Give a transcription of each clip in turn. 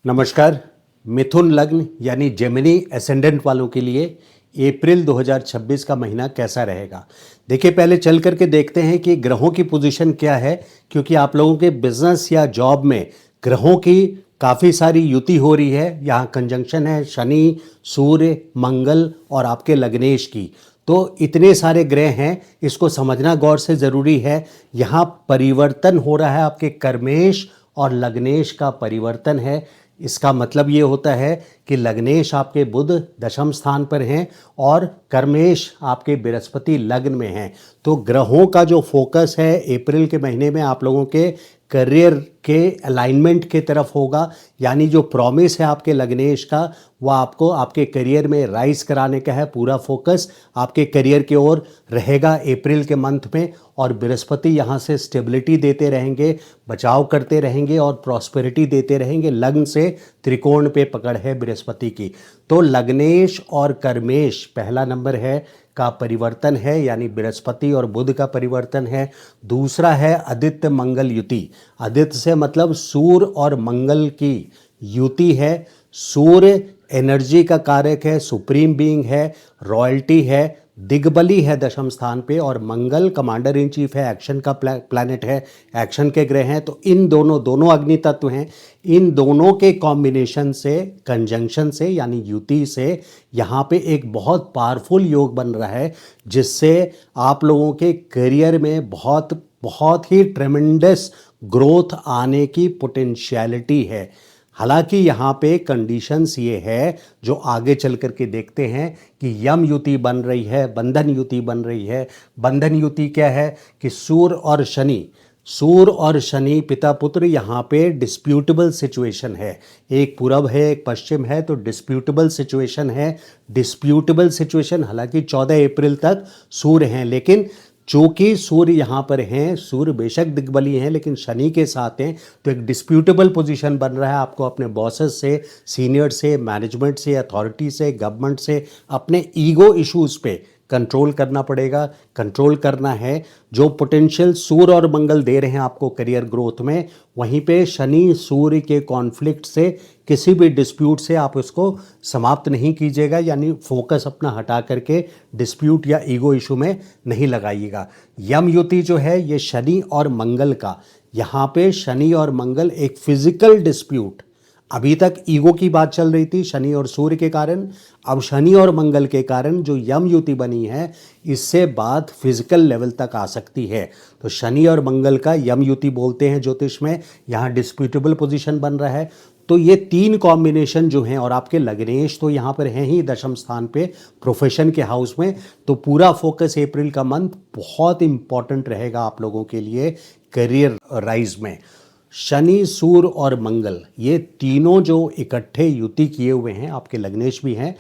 नमस्कार। मिथुन लग्न यानी जेमिनी एसेंडेंट वालों के लिए अप्रैल 2026 का महीना कैसा रहेगा। देखिए, पहले चल करके देखते हैं कि ग्रहों की पोजीशन क्या है, क्योंकि आप लोगों के बिजनेस या जॉब में ग्रहों की काफ़ी सारी युति हो रही है। यहाँ कंजंक्शन है शनि, सूर्य, मंगल और आपके लग्नेश की। तो इतने सारे ग्रह हैं, इसको समझना गौर से ज़रूरी है। यहाँ परिवर्तन हो रहा है, आपके कर्मेश और लग्नेश का परिवर्तन है। इसका मतलब ये होता है कि लग्नेश आपके बुध दशम स्थान पर हैं और कर्मेश आपके बृहस्पति लग्न में हैं। तो ग्रहों का जो फोकस है अप्रैल के महीने में आप लोगों के करियर के अलाइनमेंट के तरफ होगा, यानी जो प्रॉमिस है आपके लग्नेश का वह आपको आपके करियर में राइज कराने का है। पूरा फोकस आपके करियर की ओर रहेगा अप्रैल के मंथ में, और बृहस्पति यहाँ से स्टेबिलिटी देते रहेंगे, बचाव करते रहेंगे और प्रॉस्पेरिटी देते रहेंगे। लग्न से त्रिकोण पे पकड़ है बृहस्पति की। तो लग्नेश और कर्मेश पहला नंबर है का परिवर्तन है, यानी बृहस्पति और बुध का परिवर्तन है। दूसरा है आदित्य मंगल युति। आदित्य से मतलब सूर्य और मंगल की युति है। सूर्य एनर्जी का कारक है, सुप्रीम बीइंग है, रॉयल्टी है, दिग्बली है दशम स्थान पे, और मंगल कमांडर इन चीफ है, एक्शन का प्लैनेट है, एक्शन के ग्रह हैं। तो इन दोनों अग्नि तत्व हैं। इन दोनों के कॉम्बिनेशन से, कंजंक्शन से यानी युति से यहाँ पे एक बहुत पावरफुल योग बन रहा है, जिससे आप लोगों के करियर में बहुत बहुत ही ट्रेमेंडस ग्रोथ आने की पोटेंशियलिटी है। हालांकि यहाँ पे कंडीशंस ये है जो आगे चल कर के देखते हैं कि यम युति बन रही है, बंधन युति बन रही है। बंधन युति क्या है कि सूर्य और शनि पिता पुत्र यहाँ पे डिस्प्यूटेबल सिचुएशन है। एक पूरब है, एक पश्चिम है, तो डिस्प्यूटेबल सिचुएशन है। डिस्प्यूटेबल सिचुएशन हालांकि 14 अप्रैल तक सूर्य हैं, लेकिन चूंकि सूर्य यहाँ पर हैं, सूर्य बेशक दिग्बली हैं लेकिन शनि के साथ हैं, तो एक डिस्प्यूटेबल पोजीशन बन रहा है। आपको अपने बॉसेस से, सीनियर से, मैनेजमेंट से, अथॉरिटी से, गवर्नमेंट से अपने ईगो इश्यूज पे कंट्रोल करना पड़ेगा। कंट्रोल करना है। जो पोटेंशियल सूर्य और मंगल दे रहे हैं आपको करियर ग्रोथ में, वहीं पे शनि सूर्य के कॉन्फ्लिक्ट से, किसी भी डिस्प्यूट से आप उसको समाप्त नहीं कीजिएगा, यानी फोकस अपना हटा करके डिस्प्यूट या ईगो इशू में नहीं लगाइएगा। यम युति जो है ये शनि और मंगल का, यहाँ पे शनि और मंगल एक फिजिकल डिस्प्यूट, अभी तक ईगो की बात चल रही थी शनि और सूर्य के कारण, अब शनि और मंगल के कारण जो यम युति बनी है, इससे बात फिजिकल लेवल तक आ सकती है। तो शनि और मंगल का यम युति बोलते हैं ज्योतिष में। यहाँ डिस्प्यूटेबल पोजीशन बन रहा है। तो ये तीन कॉम्बिनेशन जो हैं, और आपके लग्नेश तो यहाँ पर हैं ही दशम स्थान पे प्रोफेशन के हाउस में, तो पूरा फोकस अप्रैल का मंथ बहुत इंपॉर्टेंट रहेगा आप लोगों के लिए करियर राइज में। शनि, सूर्य और मंगल ये तीनों जो इकट्ठे युति किए हुए हैं, आपके लग्नेश भी हैं,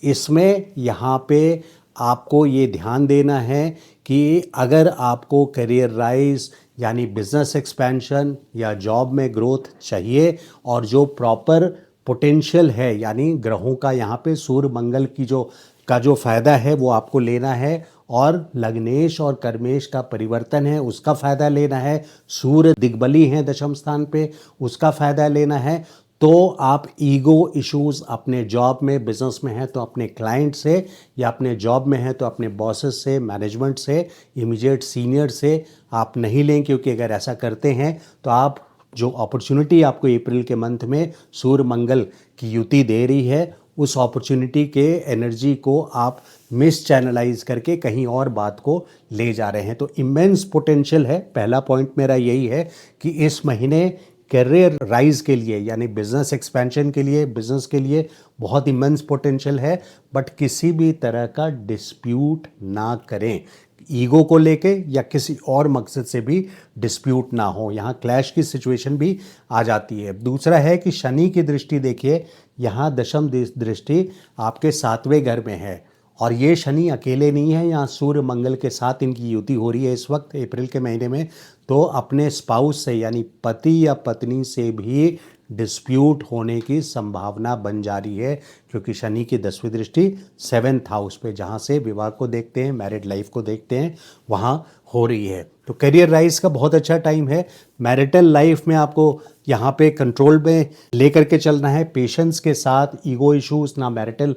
इसमें यहाँ पे आपको ये ध्यान देना है कि अगर आपको करियर राइज यानी बिजनेस एक्सपेंशन या जॉब में ग्रोथ चाहिए, और जो प्रॉपर पोटेंशियल है यानी ग्रहों का यहाँ पे सूर्य मंगल की जो फ़ायदा है वो आपको लेना है, और लग्नेश और कर्मेश का परिवर्तन है उसका फ़ायदा लेना है, सूर्य दिग्बली हैं दशम स्थान पे उसका फ़ायदा लेना है, तो आप ईगो इश्यूज़ अपने जॉब में, बिजनेस में है तो अपने क्लाइंट से, या अपने जॉब में है तो अपने बॉसेस से, मैनेजमेंट से, इमीडिएट सीनियर से आप नहीं लें। क्योंकि अगर ऐसा करते हैं तो आप जो अपॉर्चुनिटी आपको अप्रैल के मंथ में सूर्य मंगल की युति दे रही है, उस अपॉर्चुनिटी के एनर्जी को आप मिस चैनलाइज करके कहीं और बात को ले जा रहे हैं। तो इमेंस पोटेंशियल है। पहला पॉइंट मेरा यही है कि इस महीने करियर राइज के लिए यानी बिजनेस एक्सपेंशन के लिए, बिजनेस के लिए बहुत इमेंस पोटेंशियल है, बट किसी भी तरह का डिस्प्यूट ना करें। ईगो को लेके या किसी और मकसद से भी डिस्प्यूट ना हो, यहाँ क्लैश की सिचुएशन भी आ जाती है। दूसरा है कि शनि की दृष्टि देखिए, यहाँ दशम दृष्टि आपके 7वें घर में है, और ये शनि अकेले नहीं है, यहाँ सूर्य मंगल के साथ इनकी युति हो रही है इस वक्त अप्रैल के महीने में। तो अपने स्पाउस से यानी पति या पत्नी से भी डिस्प्यूट होने की संभावना बन जा रही है, क्योंकि शनि की 10वीं दृष्टि 7th हाउस पे, जहाँ से विवाह को देखते हैं, मैरिड लाइफ को देखते हैं, वहाँ हो रही है। तो करियर राइज का बहुत अच्छा टाइम है। मैरिटल लाइफ में आपको यहाँ पे कंट्रोल में लेकर के चलना है, पेशेंस के साथ, ईगो इश्यूज ना मैरिटल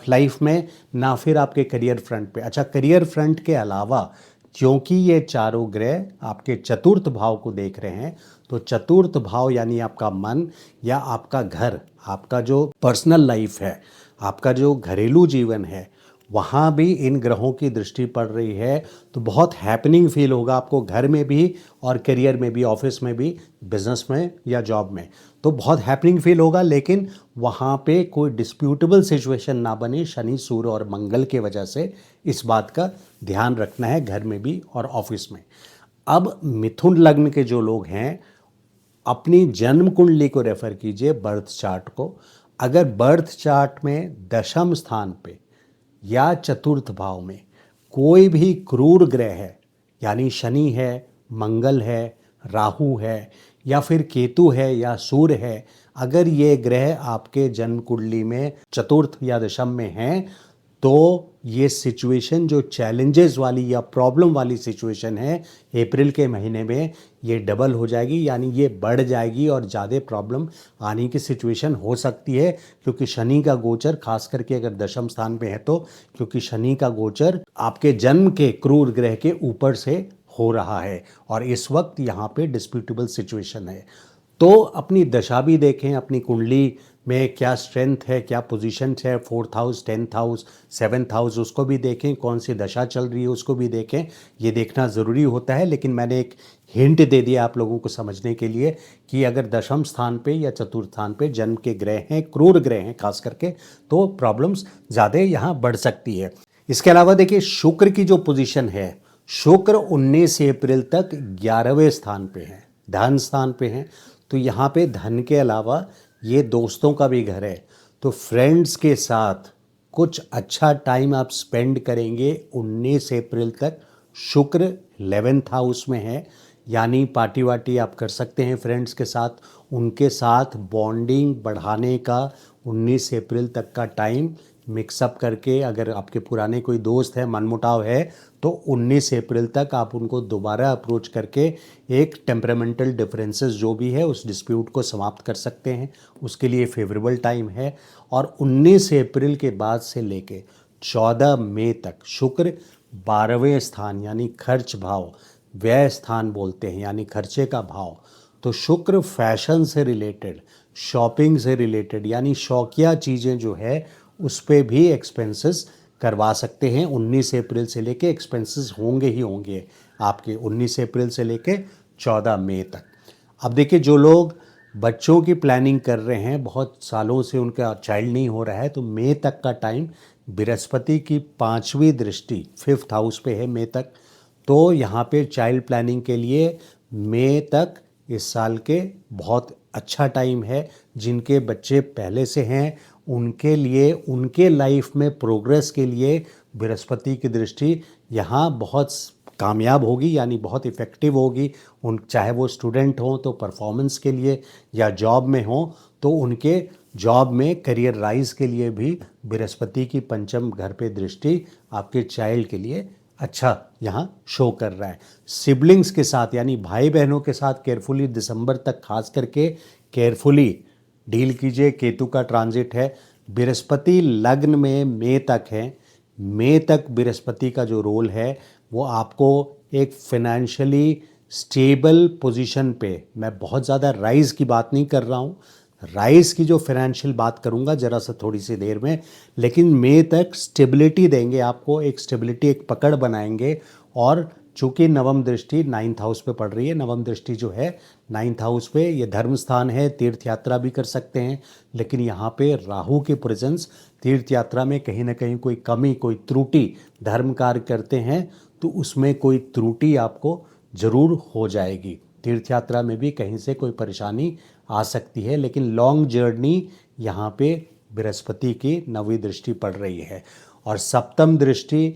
लाइफ में, ना फिर आपके करियर फ्रंट पे। अच्छा, करियर फ्रंट के अलावा क्योंकि ये चारों ग्रह आपके चतुर्थ भाव को देख रहे हैं, तो चतुर्थ भाव यानी आपका मन या आपका घर, आपका जो पर्सनल लाइफ है, आपका जो घरेलू जीवन है, वहाँ भी इन ग्रहों की दृष्टि पड़ रही है। तो बहुत हैपनिंग फील होगा आपको, घर में भी और करियर में भी, ऑफिस में भी, बिजनेस में या जॉब में, तो बहुत हैपनिंग फील होगा। लेकिन वहाँ पे कोई डिस्प्यूटेबल सिचुएशन ना बने शनि, सूर्य और मंगल के वजह से, इस बात का ध्यान रखना है घर में भी और ऑफिस में। अब मिथुन लग्न के जो लोग हैं, अपनी जन्म कुंडली को रेफर कीजिए, बर्थ चार्ट को। अगर बर्थ चार्ट में दशम स्थान पे या चतुर्थ भाव में कोई भी क्रूर ग्रह है, यानी शनि है, मंगल है, राहु है, या फिर केतु है या सूर्य है, अगर ये ग्रह आपके जन्म कुंडली में चतुर्थ या दशम में हैं, तो ये सिचुएशन जो चैलेंजेस वाली या प्रॉब्लम वाली सिचुएशन है, अप्रैल के महीने में ये डबल हो जाएगी, यानी ये बढ़ जाएगी और ज़्यादा प्रॉब्लम आने की सिचुएशन हो सकती है। क्योंकि शनि का गोचर, खास करके अगर दशम स्थान पे है तो, क्योंकि शनि का गोचर आपके जन्म के क्रूर ग्रह के ऊपर से हो रहा है और इस वक्त यहाँ पे डिस्प्यूटेबल सिचुएशन है। तो अपनी दशा भी देखें, अपनी कुंडली में क्या स्ट्रेंथ है, क्या पोजीशन है, 4th house, 10th house, 7th house, उसको भी देखें, कौन सी दशा चल रही है उसको भी देखें। ये देखना ज़रूरी होता है। लेकिन मैंने एक हिंट दे दिया आप लोगों को समझने के लिए कि अगर दशम स्थान पे या चतुर्थ स्थान पे जन्म के ग्रह हैं, क्रूर ग्रह हैं खास करके, तो प्रॉब्लम्स ज़्यादा यहाँ बढ़ सकती है। इसके अलावा देखिए, शुक्र की जो पोजीशन है, शुक्र 19 अप्रैल तक 11वें स्थान पे है, धन स्थान पे हैं। तो यहाँ पे धन के अलावा ये दोस्तों का भी घर है, तो फ्रेंड्स के साथ कुछ अच्छा टाइम आप स्पेंड करेंगे 19 अप्रैल तक। शुक्र 11th हाउस में है, यानी पार्टी वार्टी आप कर सकते हैं फ्रेंड्स के साथ, उनके साथ बॉन्डिंग बढ़ाने का 19 अप्रैल तक का टाइम मिक्सअप करके। अगर आपके पुराने कोई दोस्त है, मनमुटाव है, तो 19 अप्रैल तक आप उनको दोबारा अप्रोच करके एक टेम्परामेंटल डिफरेंसेस जो भी है उस डिस्प्यूट को समाप्त कर सकते हैं, उसके लिए फेवरेबल टाइम है। और 19 अप्रैल के बाद से लेके 14 मई तक शुक्र 12वें स्थान यानी खर्च भाव, व्यय स्थान बोलते हैं, यानी खर्चे का भाव। तो शुक्र फैशन से रिलेटेड, शॉपिंग से रिलेटेड, यानी शौकिया चीज़ें जो है उस पर भी एक्सपेंसेस करवा सकते हैं। 19 अप्रैल से लेके एक्सपेंसेस होंगे ही होंगे आपके, 19 अप्रैल से लेके 14 मई तक। अब देखिए, जो लोग बच्चों की प्लानिंग कर रहे हैं, बहुत सालों से उनका चाइल्ड नहीं हो रहा है, तो मई तक का टाइम, बृहस्पति की 5वीं दृष्टि 5th हाउस पे है मई तक। तो यहाँ पे चाइल्ड प्लानिंग के लिए मई तक इस साल के बहुत अच्छा टाइम है। जिनके बच्चे पहले से हैं उनके लिए, उनके लाइफ में प्रोग्रेस के लिए बृहस्पति की दृष्टि यहाँ बहुत कामयाब होगी, यानी बहुत इफ़ेक्टिव होगी। चाहे वो स्टूडेंट हों तो परफॉर्मेंस के लिए, या जॉब में हों तो उनके जॉब में करियर राइज के लिए भी बृहस्पति की पंचम घर पे दृष्टि आपके चाइल्ड के लिए अच्छा यहाँ शो कर रहा है। सिबलिंग्स के साथ, यानी भाई बहनों के साथ केयरफुली दिसंबर तक खास करके केयरफुली डील कीजिए। केतु का ट्रांजिट है, बृहस्पति लग्न में मई तक है। मई तक बृहस्पति का जो रोल है वो आपको एक फाइनेंशियली स्टेबल पोजीशन पे, मैं बहुत ज़्यादा राइज की बात नहीं कर रहा हूँ, राइज की जो फाइनेंशियल बात करूँगा ज़रा सा थोड़ी सी देर में, लेकिन मई तक स्टेबिलिटी देंगे आपको, एक स्टेबिलिटी, एक पकड़ बनाएंगे। और चूँकि नवम दृष्टि 9th हाउस पे पड़ रही है, नवम दृष्टि जो है 9th हाउस पे, ये धर्म स्थान है, तीर्थ यात्रा भी कर सकते हैं। लेकिन यहाँ पे राहु की प्रेजेंस, तीर्थ यात्रा में कहीं ना कहीं कोई कमी, कोई त्रुटि, धर्म कार्य करते हैं तो उसमें कोई त्रुटि आपको ज़रूर हो जाएगी। तीर्थ यात्रा में भी कहीं से कोई परेशानी आ सकती है। लेकिन लॉन्ग जर्नी यहाँ पे बृहस्पति की 9वीं दृष्टि पड़ रही है। और सप्तम दृष्टि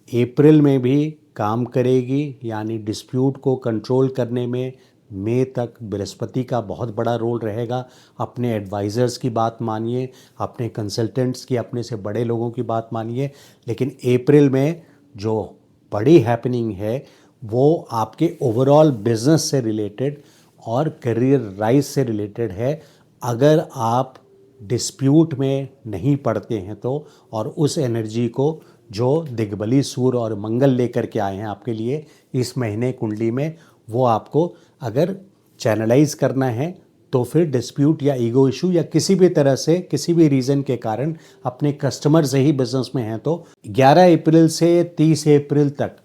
अप्रैल में भी काम करेगी, यानी डिस्प्यूट को कंट्रोल करने में, मई तक बृहस्पति का बहुत बड़ा रोल रहेगा। अपने एडवाइज़र्स की बात मानिए, अपने कंसल्टेंट्स की, अपने से बड़े लोगों की बात मानिए। लेकिन अप्रैल में जो बड़ी हैपनिंग है वो आपके ओवरऑल बिजनेस से रिलेटेड और करियर राइज से रिलेटेड है। अगर आप डिस्प्यूट में नहीं पड़ते हैं तो, और उस एनर्जी को जो दिग्बली सूर्य और मंगल लेकर के आए हैं आपके लिए इस महीने कुंडली में, वो आपको अगर चैनलाइज करना है तो फिर डिस्प्यूट या ईगो इशू या किसी भी तरह से किसी भी रीज़न के कारण अपने कस्टमर से ही बिजनेस में हैं तो 11 अप्रैल से 30 अप्रैल तक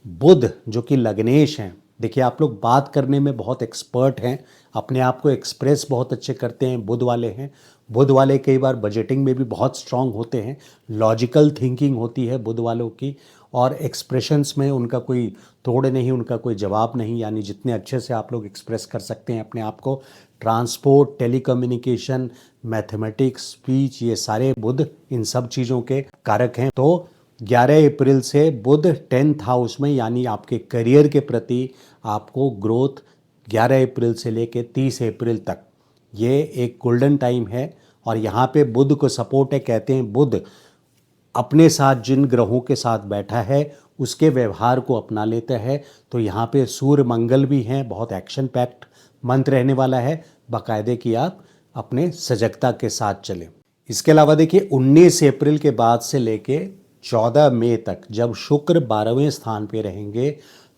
बुध जो कि लग्नेश हैं, देखिए आप लोग बात करने में बहुत एक्सपर्ट हैं, अपने आप को एक्सप्रेस बहुत अच्छे करते हैं, बुध वाले हैं। बुध वाले कई बार बजटिंग में भी बहुत स्ट्रांग होते हैं, लॉजिकल थिंकिंग होती है बुध वालों की, और एक्सप्रेशंस में उनका कोई तोड़ नहीं, उनका कोई जवाब नहीं। यानी जितने अच्छे से आप लोग एक्सप्रेस कर सकते हैं अपने आप को, ट्रांसपोर्ट, टेलीकम्युनिकेशन, मैथमेटिक्स, स्पीच, ये सारे बुध इन सब चीज़ों के कारक हैं। तो 11 अप्रैल से बुध 10th हाउस में, यानी आपके करियर के प्रति आपको ग्रोथ 11 अप्रैल से लेके 30 अप्रैल तक ये एक गोल्डन टाइम है। और यहाँ पे बुध को सपोर्ट है, कहते हैं बुध अपने साथ जिन ग्रहों के साथ बैठा है उसके व्यवहार को अपना लेता है। तो यहाँ पे सूर्य मंगल भी हैं, बहुत एक्शन पैक्ट मंथ रहने वाला है, बाकायदे कि आप अपने सजगता के साथ चलें। इसके अलावा देखिए 19 अप्रैल के बाद से लेके 14 मई तक जब शुक्र 12वें स्थान पे रहेंगे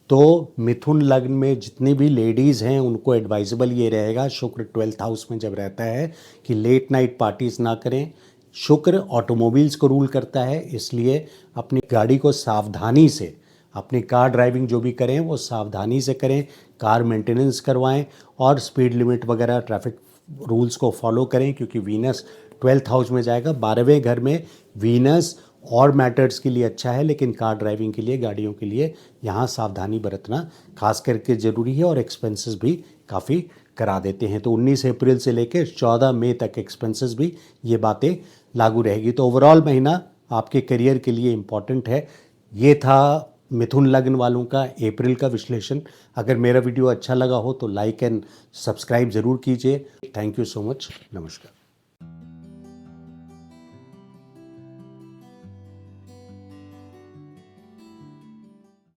तो मिथुन लग्न में जितनी भी लेडीज़ हैं उनको एडवाइजेबल ये रहेगा, शुक्र 12th हाउस में जब रहता है, कि लेट नाइट पार्टीज़ ना करें। शुक्र ऑटोमोबाइल्स को रूल करता है, इसलिए अपनी गाड़ी को सावधानी से, अपनी कार ड्राइविंग जो भी करें वो सावधानी से करें, कार मेंटेनेंस करवाएं और स्पीड लिमिट वगैरह ट्रैफिक रूल्स को फॉलो करें, क्योंकि वीनस 12th हाउस में जाएगा। 12वें घर में वीनस और मैटर्स के लिए अच्छा है, लेकिन कार ड्राइविंग के लिए, गाड़ियों के लिए यहाँ सावधानी बरतना खास करके ज़रूरी है, और एक्सपेंसेस भी काफ़ी करा देते हैं। तो 19 अप्रैल से लेकर 14 मई तक एक्सपेंसेस भी ये बातें लागू रहेगी। तो ओवरऑल महीना आपके करियर के लिए इम्पॉर्टेंट है। ये था मिथुन लग्न वालों का अप्रैल का विश्लेषण। अगर मेरा वीडियो अच्छा लगा हो तो लाइक एंड सब्सक्राइब ज़रूर कीजिए। Thank you so much. नमस्कार।